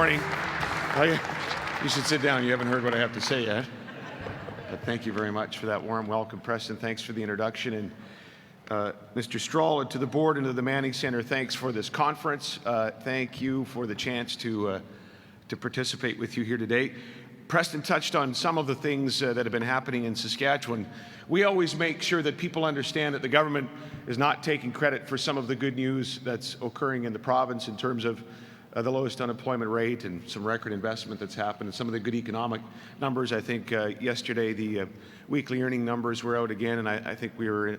morning. You should sit down. You haven't heard what I have to say yet. But thank you very much for that warm welcome, Preston. Thanks for the introduction. And Mr. Stroll, and to the board and to the Manning Center, thanks for this conference. Thank you for the chance to participate with you here today. Preston touched on some of the things that have been happening in Saskatchewan. We always make sure that people understand that the government is not taking credit for some of the good news that's occurring in the province in terms of the lowest unemployment rate and some record investment that's happened and some of the good economic numbers. I think yesterday the weekly earning numbers were out again, and I think we were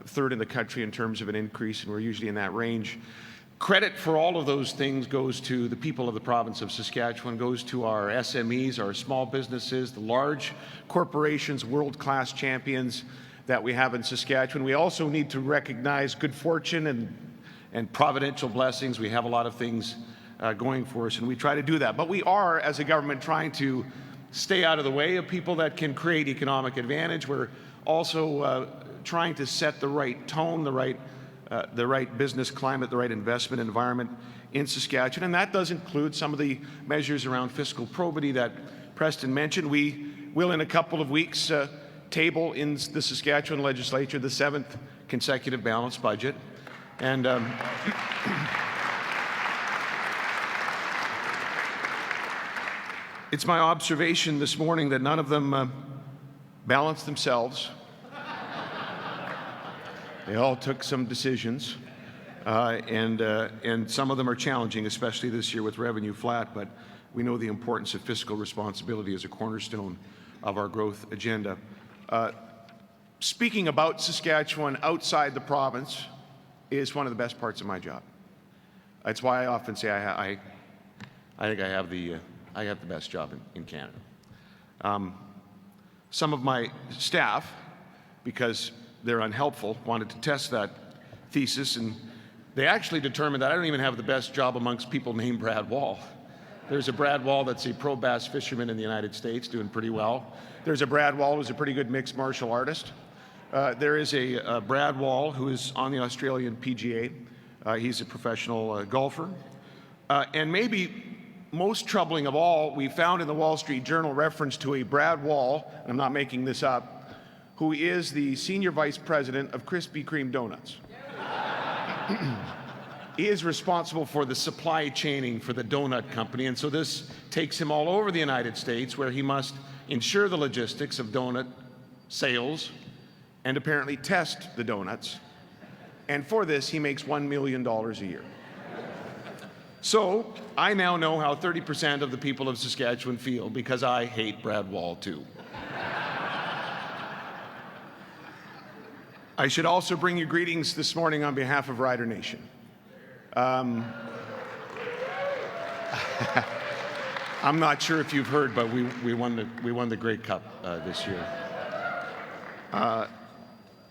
third in the country in terms of an increase, and we're usually in that range. Credit for all of those things goes to the people of the province of Saskatchewan, goes to our SMEs, our small businesses, the large corporations, world-class champions that we have in Saskatchewan. We also need to recognize good fortune and providential blessings. We have a lot of things going for us, and we try to do that. But we are, as a government, trying to stay out of the way of people that can create economic advantage. We're also trying to set the right tone, the right business climate, the right investment environment in Saskatchewan, and that does include some of the measures around fiscal probity that Preston mentioned. We will, in a couple of weeks, table in the Saskatchewan legislature the 7th consecutive balanced budget, and it's my observation this morning that none of them balanced themselves. They all took some decisions, and some of them are challenging, especially this year with revenue flat, but we know the importance of fiscal responsibility as a cornerstone of our growth agenda. Speaking about Saskatchewan outside the province is one of the best parts of my job. That's why I often say I think I have the best job in Canada. Some of my staff, because they're unhelpful, wanted to test that thesis, and they actually determined that I don't even have the best job amongst people named Brad Wall. There's a Brad Wall that's a pro bass fisherman in the United States, doing pretty well. There's a Brad Wall who's a pretty good mixed martial artist. There is a Brad Wall who is on the Australian PGA. He's a professional golfer. And maybe most troubling of all, we found in the Wall Street Journal reference to a Brad Wall, and I'm not making this up, who is the senior vice president of Krispy Kreme donuts. He is responsible for the supply chaining for the donut company, and so this takes him all over the United States, where he must ensure the logistics of donut sales and apparently test the donuts. And for this, he makes $1 million a year. So I now know how 30% of the people of Saskatchewan feel, because I hate Brad Wall too. I should also bring you greetings this morning on behalf of Rider Nation. I'm not sure if you've heard, but we won the Grey Cup this year.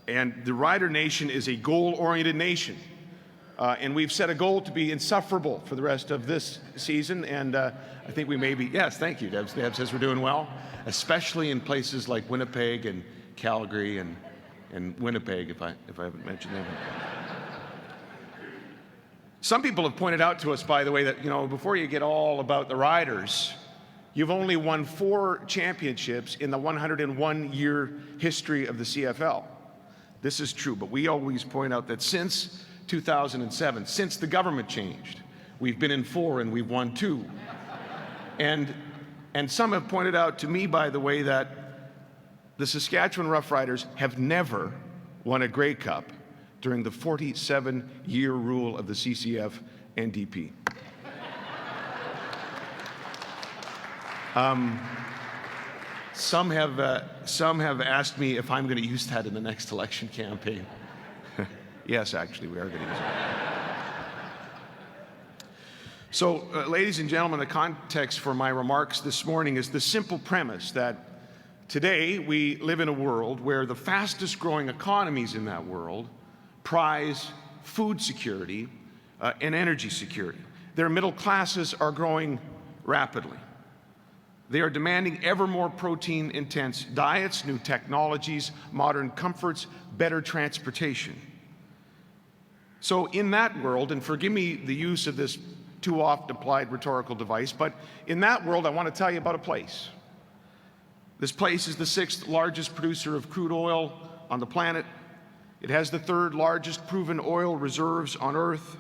And the Rider Nation is a goal-oriented nation. And we've set a goal to be insufferable for the rest of this season, and I think we may be, yes, thank you, Deb says we're doing well, especially in places like Winnipeg and Calgary and Winnipeg, if I haven't mentioned them. Some people have pointed out to us, by the way, that, before you get all about the Riders, you've only won 4 championships in the 101-year history of the CFL. This is true, but we always point out that since 2007, since the government changed, we've been in 4 and we've won 2. And some have pointed out to me, by the way, that the Saskatchewan Roughriders have never won a Grey Cup during the 47-year rule of the CCF NDP. Some have asked me if I'm going to use that in the next election campaign. Yes, actually, we are going to use it. So, ladies and gentlemen, the context for my remarks this morning is the simple premise that today we live in a world where the fastest growing economies in that world prize food security and energy security. Their middle classes are growing rapidly. They are demanding ever more protein-intense diets, new technologies, modern comforts, better transportation. So in that world, and forgive me the use of this too oft applied rhetorical device, but in that world, I want to tell you about a place. This place is the 6th largest producer of crude oil on the planet. It has the 3rd largest proven oil reserves on Earth.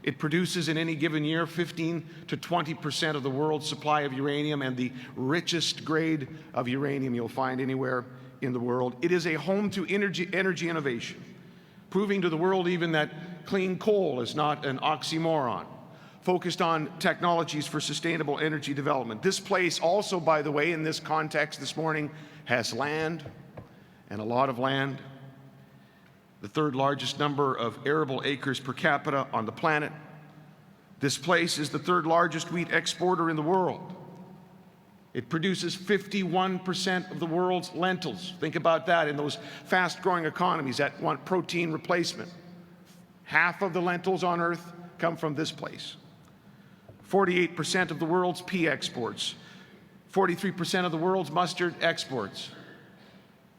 It produces in any given year 15 to 20% of the world's supply of uranium and the richest grade of uranium you'll find anywhere in the world. It is a home to energy innovation, proving to the world even that clean coal is not an oxymoron, focused on technologies for sustainable energy development. This place also, by the way, in this context this morning, has land, and a lot of land. The 3rd largest number of arable acres per capita on the planet. This place is the 3rd largest wheat exporter in the world. It produces 51% of the world's lentils. Think about that in those fast-growing economies that want protein replacement. Half of the lentils on Earth come from this place. 48% of the world's pea exports. 43% of the world's mustard exports.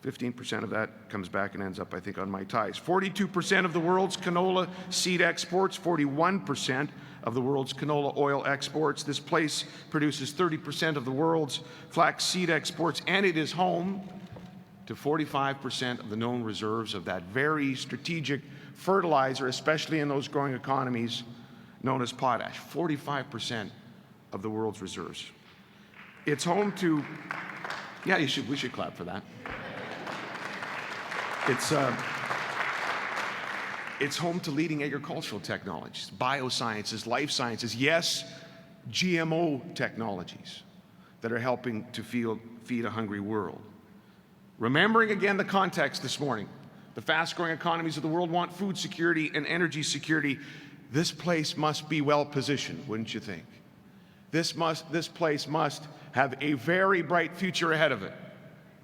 15% of that comes back and ends up, I think, on my ties. 42% of the world's canola seed exports, 41% of the world's canola oil exports. This place produces 30% of the world's flax seed exports, and it is home to 45% of the known reserves of that very strategic fertilizer, especially in those growing economies, known as potash. 45% of the world's reserves. It's home to, yeah, we should clap for that. It's home to leading agricultural technologies, biosciences, life sciences, yes, GMO technologies that are helping to feed a hungry world. Remembering again the context this morning, the fast-growing economies of the world want food security and energy security. This place must be well positioned, wouldn't you think? This place must have a very bright future ahead of it,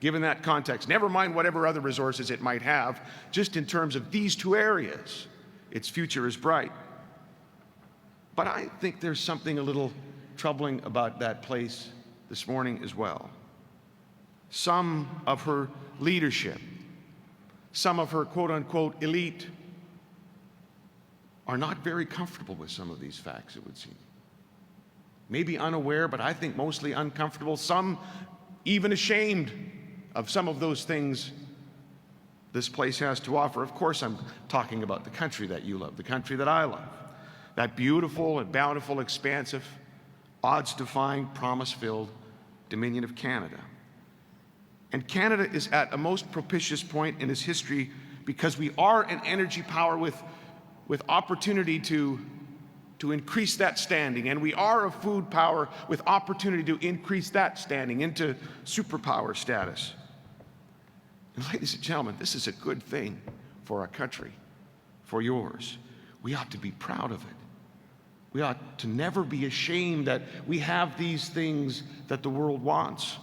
given that context. Never mind whatever other resources it might have, just in terms of these 2 areas, its future is bright. But I think there's something a little troubling about that place this morning as well. Some of her leadership, some of her quote-unquote elite, are not very comfortable with some of these facts, it would seem. Maybe unaware, but I think mostly uncomfortable, some even ashamed of some of those things this place has to offer. Of course, I'm talking about the country that you love, the country that I love, that beautiful and bountiful, expansive, odds-defying, promise-filled Dominion of Canada. And Canada is at a most propitious point in its history because we are an energy power with opportunity to increase that standing, and we are a food power with opportunity to increase that standing into superpower status. And ladies and gentlemen, this is a good thing for our country, for yours. We ought to be proud of it. We ought to never be ashamed that we have these things that the world wants.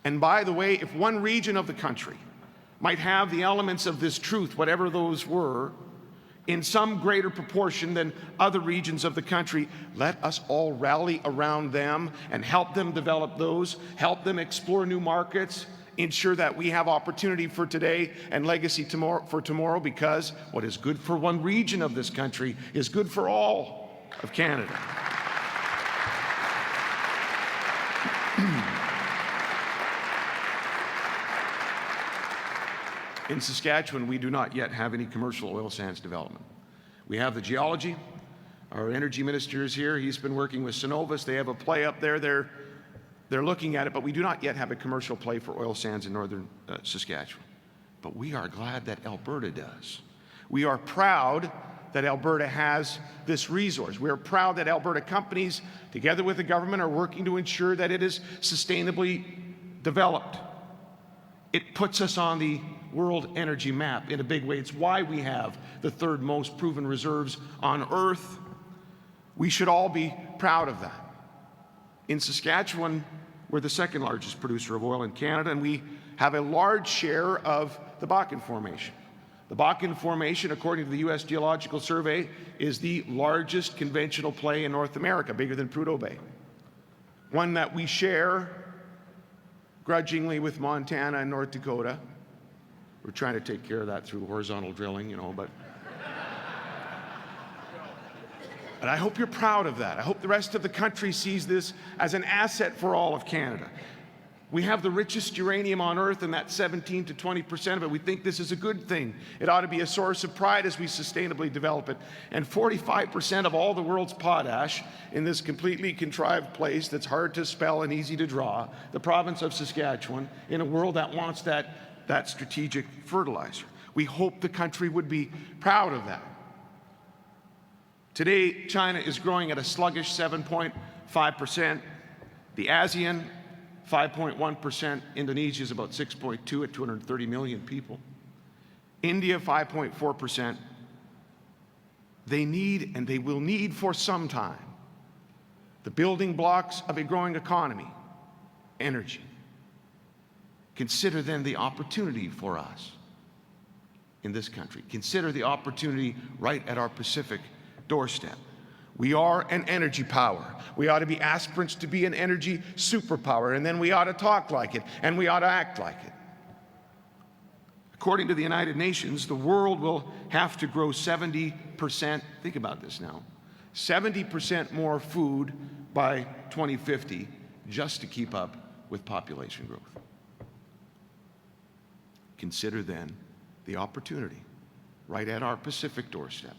And by the way, if one region of the country might have the elements of this truth, whatever those were, in some greater proportion than other regions of the country, let us all rally around them and help them develop those, help them explore new markets, ensure that we have opportunity for today and legacy for tomorrow, because what is good for one region of this country is good for all of Canada. In Saskatchewan, we do not yet have any commercial oil sands development. We have the geology. Our energy minister is here. He's been working with Cenovus. They have a play up there. They're looking at it, but we do not yet have a commercial play for oil sands in northern Saskatchewan. But we are glad that Alberta does. We are proud that Alberta has this resource. We are proud that Alberta companies, together with the government, are working to ensure that it is sustainably developed. It puts us on the world energy map in a big way. It's why we have the 3rd most proven reserves on Earth. We should all be proud of that. In Saskatchewan, we're the 2nd largest producer of oil in Canada, and we have a large share of the Bakken Formation. The Bakken Formation, according to the U.S. Geological Survey, is the largest conventional play in North America, bigger than Prudhoe Bay. One that we share grudgingly with Montana and North Dakota. We're trying to take care of that through horizontal drilling, but But I hope you're proud of that. I hope the rest of the country sees this as an asset for all of Canada. We have the richest uranium on Earth, and that's 17 to 20% of it. We think this is a good thing. It ought to be a source of pride as we sustainably develop it. And 45% of all the world's potash in this completely contrived place that's hard to spell and easy to draw, the province of Saskatchewan, in a world that wants that strategic fertilizer. We hope the country would be proud of that. Today, China is growing at a sluggish 7.5%. The ASEAN, 5.1%. Indonesia is about 6.2% at 230 million people. India, 5.4%. They need, and they will need for some time, the building blocks of a growing economy, energy. Consider then the opportunity for us in this country. Consider the opportunity right at our Pacific doorstep. We are an energy power. We ought to be aspirants to be an energy superpower, and then we ought to talk like it, and we ought to act like it. According to the United Nations, the world will have to grow 70%, think about this now, 70% more food by 2050 just to keep up with population growth. Consider then the opportunity right at our Pacific doorstep,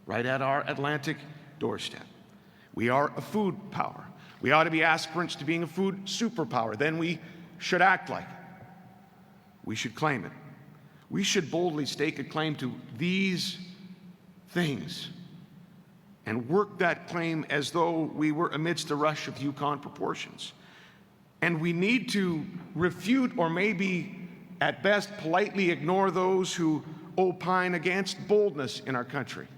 right at our Atlantic doorstep. We are a food power. We ought to be aspirants to being a food superpower. Then we should act like it. We should claim it. We should boldly stake a claim to these things and work that claim as though we were amidst a rush of Yukon proportions. And we need to refute, or maybe at best politely ignore, those who opine against boldness in our country.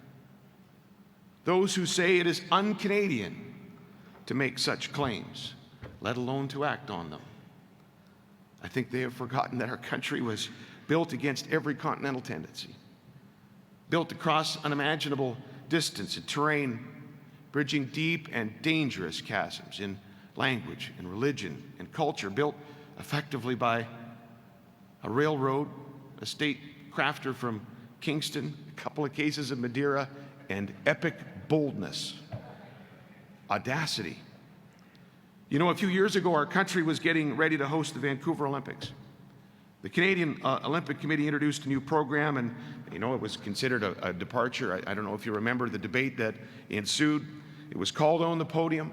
Those who say it is un-Canadian to make such claims, let alone to act on them. I think they have forgotten that our country was built against every continental tendency, built across unimaginable distance and terrain, bridging deep and dangerous chasms in language and religion and culture, built effectively by a railroad, a state crafter from Kingston, a couple of cases of Madeira, and epic boldness, audacity. You know, a few years ago, our country was getting ready to host the Vancouver Olympics. The Canadian Olympic Committee introduced a new program, and you know, it was considered a departure. I don't know if you remember the debate that ensued. It was called On the Podium.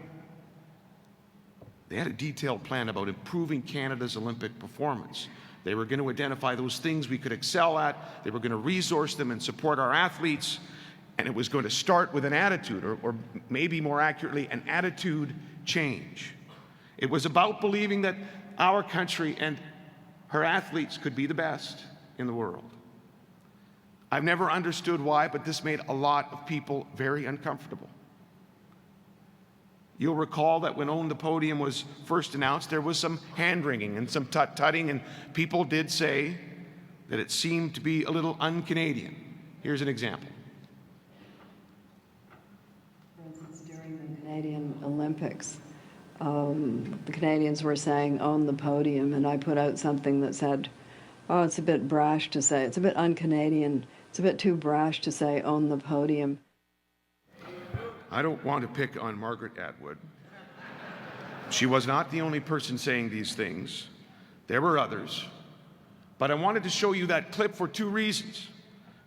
They had a detailed plan about improving Canada's Olympic performance. They were going to identify those things we could excel at. They were going to resource them and support our athletes. And it was going to start with an attitude, or maybe more accurately, an attitude change. It was about believing that our country and her athletes could be the best in the world. I've never understood why, but this made a lot of people very uncomfortable. You'll recall that when On the Podium was first announced, there was some hand-wringing and some tut-tutting, and people did say that it seemed to be a little un-Canadian. Here's an example. During the Canadian Olympics, the Canadians were saying "on the podium," and I put out something that said, "Oh, it's a bit brash to say. It's a bit un-Canadian. It's a bit too brash to say on the podium." I don't want to pick on Margaret Atwood. She was not the only person saying these things. There were others. But I wanted to show you that clip for two reasons.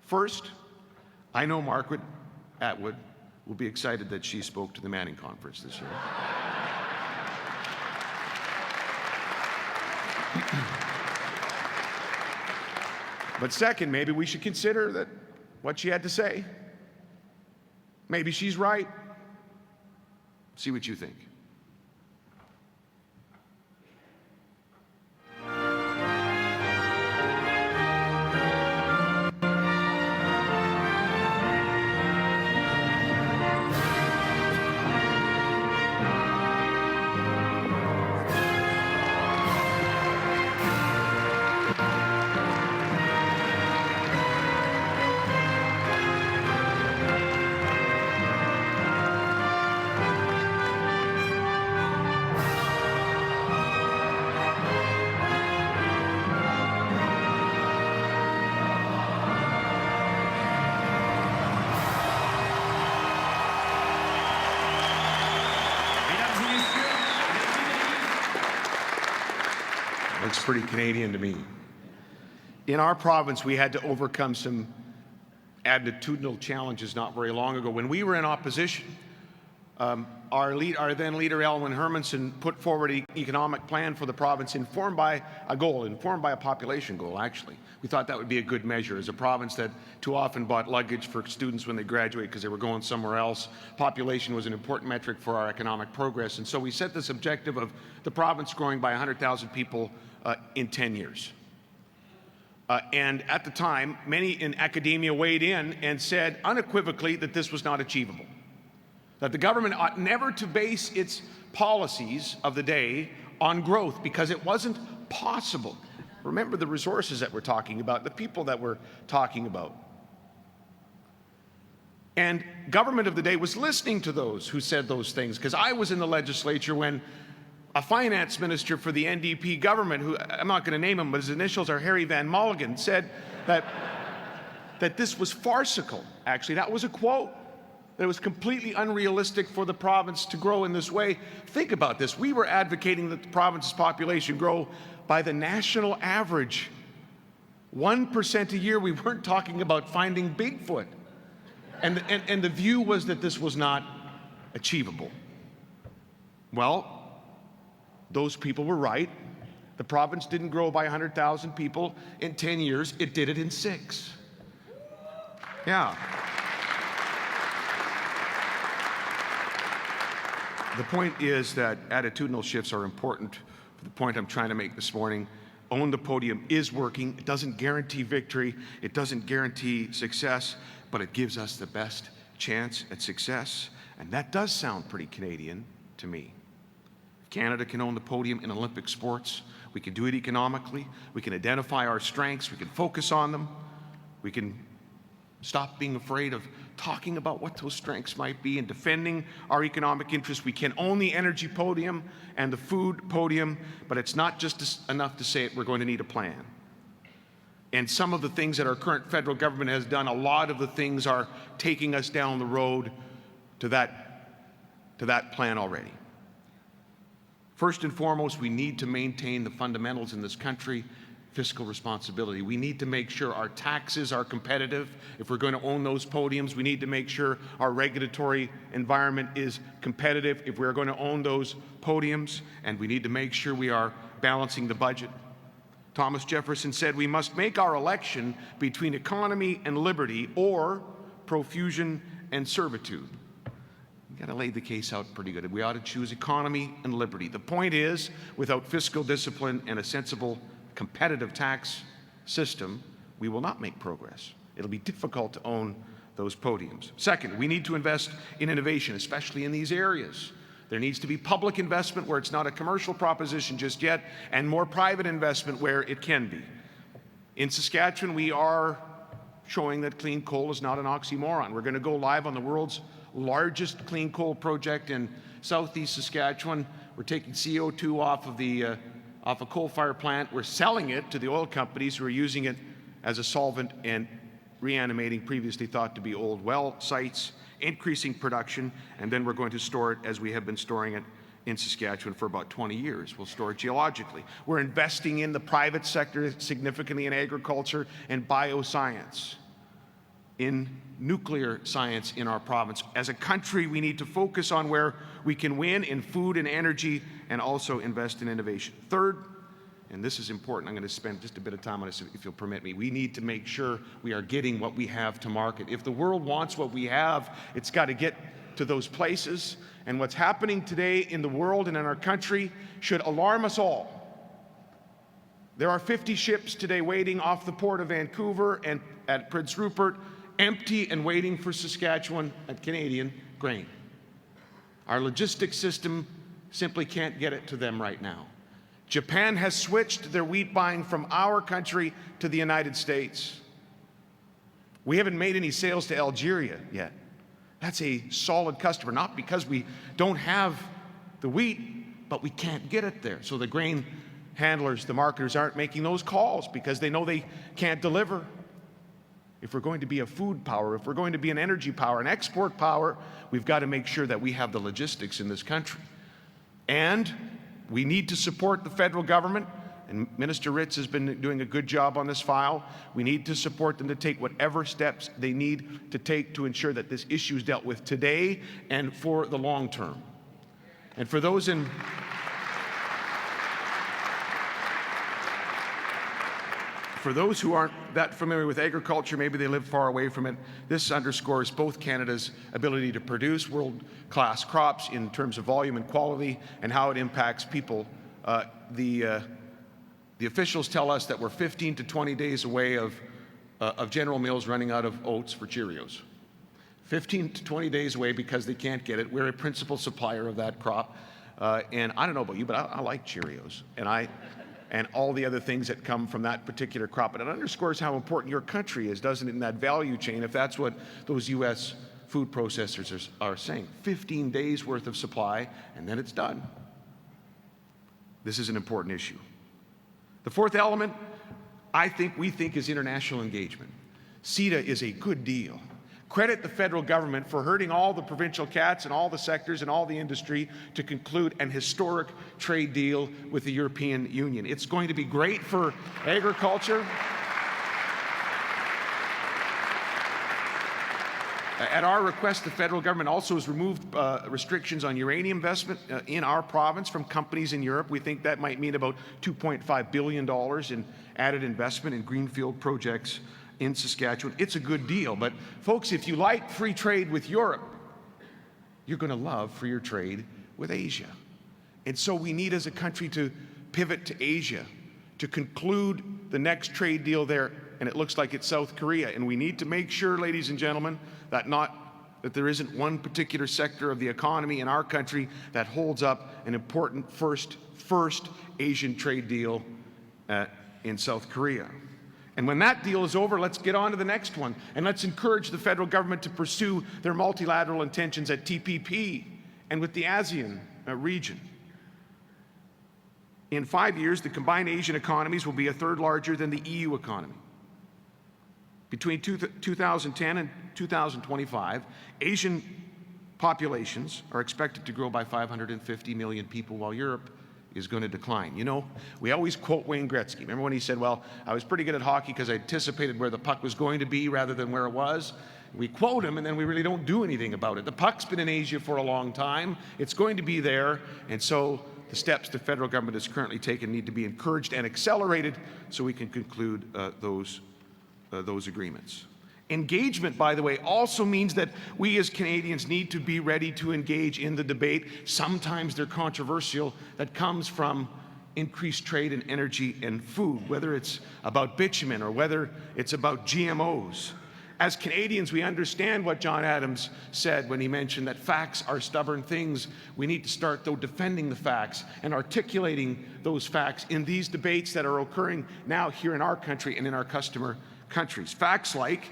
First, I know Margaret Atwood will be excited that she spoke to the Manning Conference this year. But second, maybe we should consider that what she had to say, maybe she's right. See what you think. Looks pretty Canadian to me. In our province, we had to overcome some attitudinal challenges not very long ago. When we were in opposition, our then leader, Elwyn Hermanson, put forward an economic plan for the province informed by a population goal, actually. We thought that would be a good measure. As a province that too often bought luggage for students when they graduate because they were going somewhere else, population was an important metric for our economic progress. And so we set this objective of the province growing by 100,000 people in 10 years. And at the time, many in academia weighed in and said unequivocally that this was not achievable, that the government ought never to base its policies of the day on growth because it wasn't possible. Remember the resources that we're talking about, the people that we're talking about. And government of the day was listening to those who said those things, because I was in the legislature when a finance minister for the NDP government, who I'm not going to name him, but his initials are Harry Van Mulligan, said that this was farcical. Actually, that was a quote. That it was completely unrealistic for the province to grow in this way. Think about this. We were advocating that the province's population grow by the national average. 1% a year. We weren't talking about finding Bigfoot. And the view was that this was not achievable. Well, those people were right. The province didn't grow by 100,000 people in 10 years. It did it in 6. Yeah. The point is that attitudinal shifts are important. The point I'm trying to make this morning, Own the Podium is working. It doesn't guarantee victory. It doesn't guarantee success, but it gives us the best chance at success. And that does sound pretty Canadian to me. Canada can own the podium in Olympic sports. We can do it economically. We can identify our strengths. We can focus on them. We can stop being afraid of talking about what those strengths might be and defending our economic interests. We can own the energy podium and the food podium, but it's not just enough to say it. We're going to need a plan. And some of the things that our current federal government has done, a lot of the things are taking us down the road to that plan already. First and foremost, we need to maintain the fundamentals in this country, fiscal responsibility. We need to make sure our taxes are competitive. If we're going to own those podiums, we need to make sure our regulatory environment is competitive if we're going to own those podiums, and we need to make sure we are balancing the budget. Thomas Jefferson said we must make our election between economy and liberty or profusion and servitude. Got to lay the case out pretty good. We ought to choose economy and liberty. The point is, without fiscal discipline and a sensible competitive tax system, we will not make progress. It'll be difficult to own those podiums. Second, we need to invest in innovation, especially in these areas. There needs to be public investment where it's not a commercial proposition just yet, and more private investment where it can be. In Saskatchewan, we are showing that clean coal is not an oxymoron. We're going to go live on the world's largest clean coal project in southeast Saskatchewan. We're taking CO2 off of a coal-fired plant. We're selling it to the oil companies who are using it as a solvent and reanimating previously thought to be old well sites, increasing production, and then we're going to store it as we have been storing it in Saskatchewan for about 20 years. We'll store it geologically. We're investing in the private sector significantly in agriculture and bioscience, in nuclear science in our province. As a country, we need to focus on where we can win in food and energy and also invest in innovation. Third, and this is important, I'm going to spend just a bit of time on this if you'll permit me, we need to make sure we are getting what we have to market. If the world wants what we have, it's got to get to those places. And what's happening today in the world and in our country should alarm us all. There are 50 ships today waiting off the port of Vancouver and at Prince Rupert, empty and waiting for Saskatchewan and Canadian grain. Our logistics system simply can't get it to them right now. Japan has switched their wheat buying from our country to the United States. We haven't made any sales to Algeria yet. That's a solid customer, not because we don't have the wheat, but we can't get it there. So the grain handlers, the marketers aren't making those calls because they know they can't deliver. If we're going to be a food power, if we're going to be an energy power, an export power, we've got to make sure that we have the logistics in this country. And we need to support the federal government and Minister Ritz has been doing a good job on this file. We need to support them to take whatever steps they need to take to ensure that this issue is dealt with today and for the long term. And for those who aren't that familiar with agriculture, maybe they live far away from it, this underscores both Canada's ability to produce world-class crops in terms of volume and quality and how it impacts people. The officials tell us that we're 15 to 20 days away of General Mills running out of oats for Cheerios. 15 to 20 days away because they can't get it. We're a principal supplier of that crop. And I don't know about you, but I like Cheerios. And all the other things that come from that particular crop. But it underscores how important your country is, doesn't it, in that value chain, if that's what those U.S. food processors are saying. 15 days worth of supply, and then it's done. This is an important issue. The fourth element, we think, is international engagement. CETA is a good deal. Credit the federal government for herding all the provincial cats and all the sectors and all the industry to conclude an historic trade deal with the European Union. It's going to be great for agriculture. At our request, the federal government also has removed restrictions on uranium investment in our province from companies in Europe. We think that might mean about $2.5 billion in added investment in greenfield projects in Saskatchewan. It's a good deal, but folks, if you like free trade with Europe, you're going to love freer trade with Asia. And so we need as a country to pivot to Asia, to conclude the next trade deal there, and it looks like it's South Korea. And we need to make sure, ladies and gentlemen, that there isn't one particular sector of the economy in our country that holds up an important first Asian trade deal in South Korea. And when that deal is over, let's get on to the next one. And let's encourage the federal government to pursue their multilateral intentions at TPP and with the ASEAN region. In 5 years, the combined Asian economies will be a third larger than the EU economy. Between 2010 and 2025, Asian populations are expected to grow by 550 million people, while Europe is going to decline. You know, we always quote Wayne Gretzky. Remember when he said, well, I was pretty good at hockey because I anticipated where the puck was going to be rather than where it was? We quote him, and then we really don't do anything about it. The puck's been in Asia for a long time. It's going to be there, and so the steps the federal government has currently taken need to be encouraged and accelerated so we can conclude those agreements. Engagement, by the way, also means that we as Canadians need to be ready to engage in the debate. Sometimes they're controversial, that comes from increased trade in energy and food, whether it's about bitumen or whether it's about GMOs. As Canadians, we understand what John Adams said when he mentioned that facts are stubborn things. We need to start, though, defending the facts and articulating those facts in these debates that are occurring now here in our country and in our customer countries. Facts like,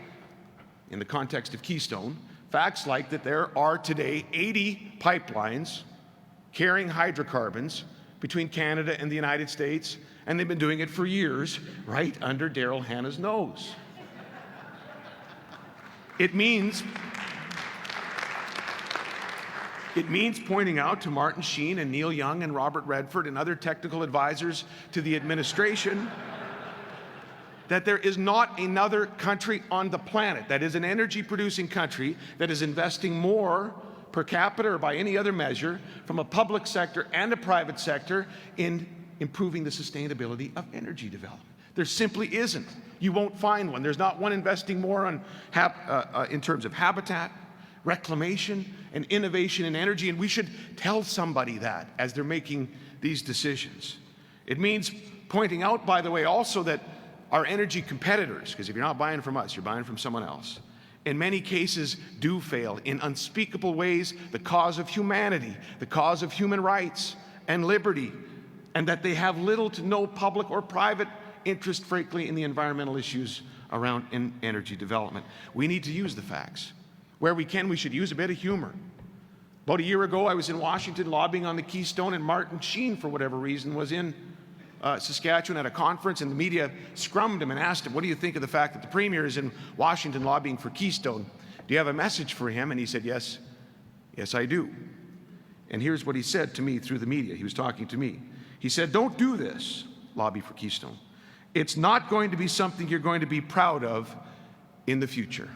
in the context of Keystone, facts like that there are today 80 pipelines carrying hydrocarbons between Canada and the United States, and they've been doing it for years, right under Daryl Hannah's nose. It means pointing out to Martin Sheen and Neil Young and Robert Redford and other technical advisors to the administration that there is not another country on the planet that is an energy-producing country that is investing more per capita or by any other measure from a public sector and a private sector in improving the sustainability of energy development. There simply isn't. You won't find one. There's not one investing more on in terms of habitat, reclamation, and innovation in energy, and we should tell somebody that as they're making these decisions. It means pointing out, by the way, also that our energy competitors, because if you're not buying from us, you're buying from someone else, in many cases do fail in unspeakable ways the cause of humanity, the cause of human rights and liberty, and that they have little to no public or private interest, frankly, in the environmental issues around energy development. We need to use the facts. Where we can, we should use a bit of humor. About a year ago, I was in Washington lobbying on the Keystone, and Martin Sheen, for whatever reason, was in Saskatchewan at a conference, and the media scrummed him and asked him, what do you think of the fact that the Premier is in Washington lobbying for Keystone? Do you have a message for him? And he said, yes, I do. And here's what he said to me through the media. He was talking to me. He said, don't do this. lobby for Keystone. It's not going to be something you're going to be proud of in the future.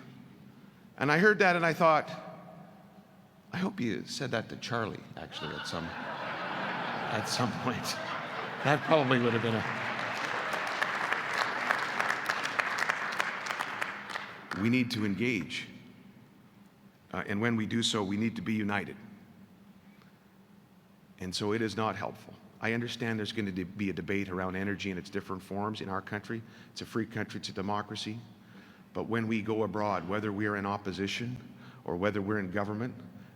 And I heard that and I thought, I hope you said that to Charlie, actually, at some point. That probably would have been We need to engage. And when we do so, we need to be united. And so it is not helpful. I understand there's going to be a debate around energy in its different forms in our country. It's a free country, it's a democracy. But when we go abroad, whether we're in opposition or whether we're in government,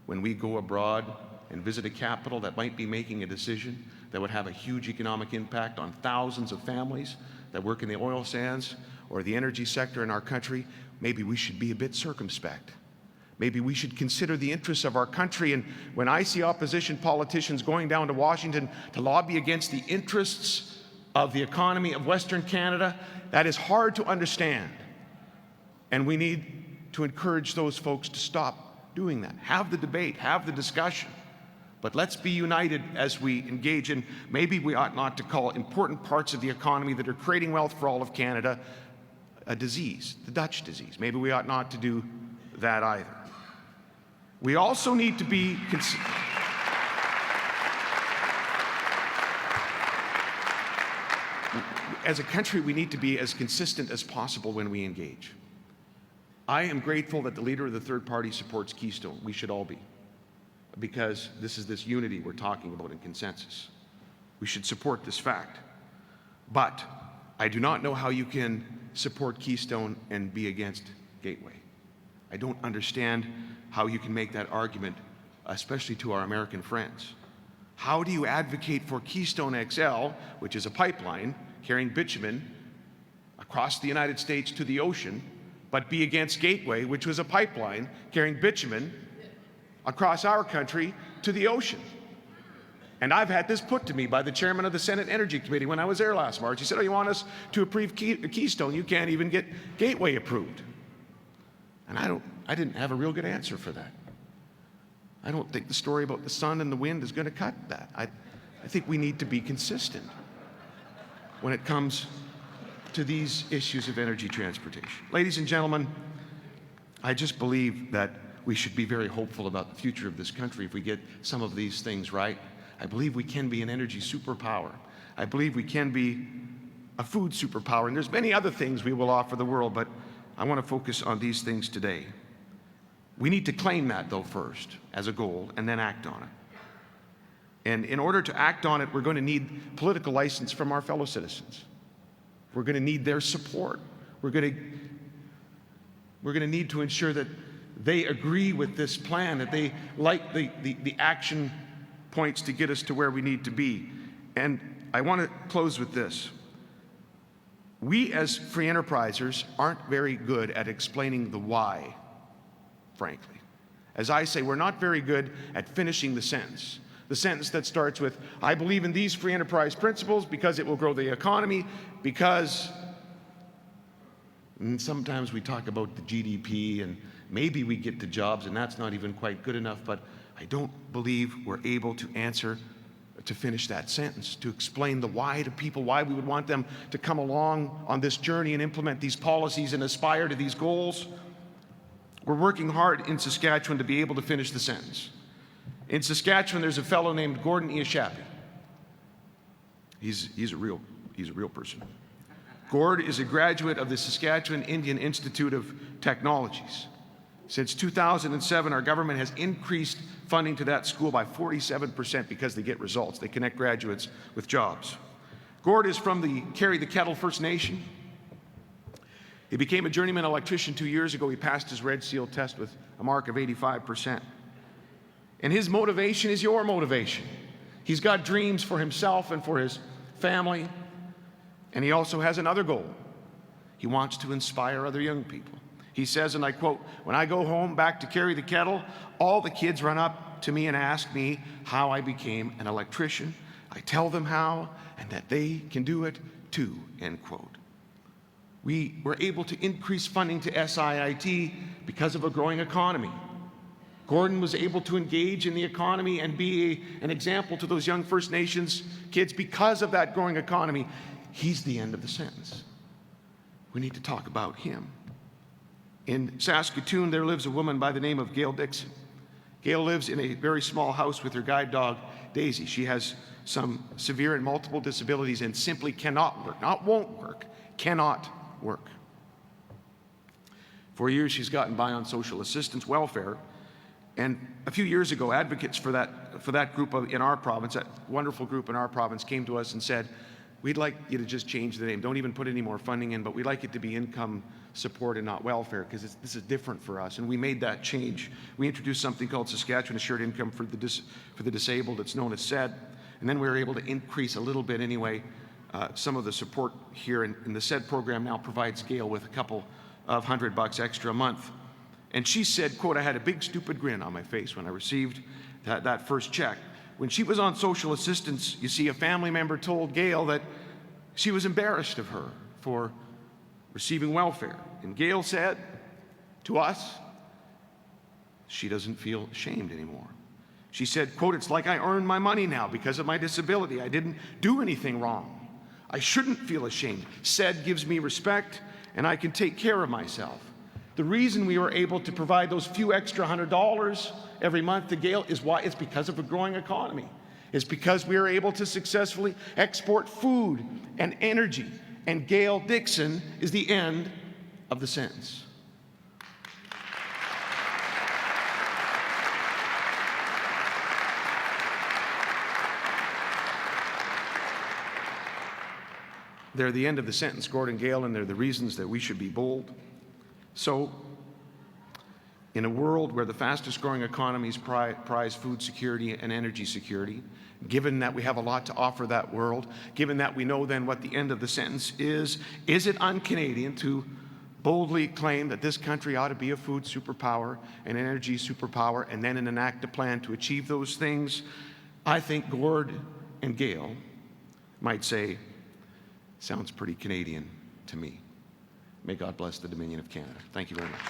when we go abroad and visit a capital that might be making a decision that would have a huge economic impact on thousands of families that work in the oil sands or the energy sector in our country, maybe we should be a bit circumspect. Maybe we should consider the interests of our country. And when I see opposition politicians going down to Washington to lobby against the interests of the economy of Western Canada, that is hard to understand. And we need to encourage those folks to stop doing that. Have the debate, have the discussion. But let's be united as we engage in, maybe we ought not to call important parts of the economy that are creating wealth for all of Canada a disease, the Dutch disease. Maybe we ought not to do that either. We also need to be as a country, we need to be as consistent as possible when we engage. I am grateful that the leader of the third party supports Keystone. We should all be, because this is this unity we're talking about in consensus. We should support this fact. But I do not know how you can support Keystone and be against Gateway. I don't understand how you can make that argument, especially to our American friends. How do you advocate for Keystone XL, which is a pipeline carrying bitumen across the United States to the ocean, but be against Gateway, which was a pipeline carrying bitumen across our country to the ocean? And I've had this put to me by the chairman of the Senate Energy Committee when I was there last March. He said, oh, you want us to approve Keystone? You can't even get Gateway approved. And I didn't have a real good answer for that. I don't think the story about the sun and the wind is going to cut that. I think we need to be consistent when it comes to these issues of energy transportation. Ladies and gentlemen, I just believe that we should be very hopeful about the future of this country if we get some of these things right. I believe we can be an energy superpower. I believe we can be a food superpower. And there's many other things we will offer the world, but I want to focus on these things today. We need to claim that, though, first as a goal, and then act on it. And in order to act on it, we're going to need political license from our fellow citizens. We're going to need their support. We're going to need to ensure that they agree with this plan, that they like the action points to get us to where we need to be. And I want to close with this. We as free enterprisers aren't very good at explaining the why, frankly. As I say, we're not very good at finishing the sentence. The sentence that starts with, I believe in these free enterprise principles because it will grow the economy, because, and sometimes we talk about the GDP and maybe we get to jobs and that's not even quite good enough, but I don't believe we're able to finish that sentence, to explain the why to people, why we would want them to come along on this journey and implement these policies and aspire to these goals. We're working hard in Saskatchewan to be able to finish the sentence. In Saskatchewan, there's a fellow named Gordon Iashapi. He's a real person. Gord is a graduate of the Saskatchewan Indian Institute of Technologies. Since 2007, our government has increased funding to that school by 47% because they get results. They connect graduates with jobs. Gord is from the Carry the Kettle First Nation. He became a journeyman electrician 2 years ago. He passed his Red Seal test with a mark of 85%. And his motivation is your motivation. He's got dreams for himself and for his family. And he also has another goal. He wants to inspire other young people. He says, and I quote, when I go home back to Carry the Kettle, all the kids run up to me and ask me how I became an electrician. I tell them how and that they can do it too, end quote. We were able to increase funding to SIIT because of a growing economy. Gordon was able to engage in the economy and be an example to those young First Nations kids because of that growing economy. he's the end of the sentence. We need to talk about him. In Saskatoon, there lives a woman by the name of Gail Dixon. Gail lives in a very small house with her guide dog, Daisy. She has some severe and multiple disabilities and simply cannot work, not won't work, cannot work. For years, she's gotten by on social assistance, welfare, and a few years ago, advocates for that group in our province, that wonderful group in our province, came to us and said, we'd like you to just change the name. Don't even put any more funding in, but we'd like it to be income support and not welfare, because this is different for us. And we made that change. We introduced something called Saskatchewan Assured Income for the Disabled. It's known as SED. And then we were able to increase a little bit anyway some of the support here. And the SED program now provides Gail with a couple of $100 extra a month. And she said, quote, I had a big stupid grin on my face when I received that first check. When she was on social assistance, you see, a family member told Gail that she was embarrassed of her for receiving welfare. And Gail said to us, she doesn't feel ashamed anymore. She said, quote, it's like I earned my money now because of my disability. I didn't do anything wrong. I shouldn't feel ashamed. SED gives me respect, and I can take care of myself. The reason we were able to provide those few extra $100 every month to Gail is why? It's because of a growing economy. It's because we are able to successfully export food and energy. And Gail Dixon is the end of the sentence. They're the end of the sentence, Gord and Gail, and they're the reasons that we should be bold. So, in a world where the fastest growing economies prize food security and energy security, given that we have a lot to offer that world, given that we know then what the end of the sentence is it un-Canadian to boldly claim that this country ought to be a food superpower, an energy superpower, and then enact a plan to achieve those things? I think Gord and Gail might say, sounds pretty Canadian to me. May God bless the Dominion of Canada. Thank you very much.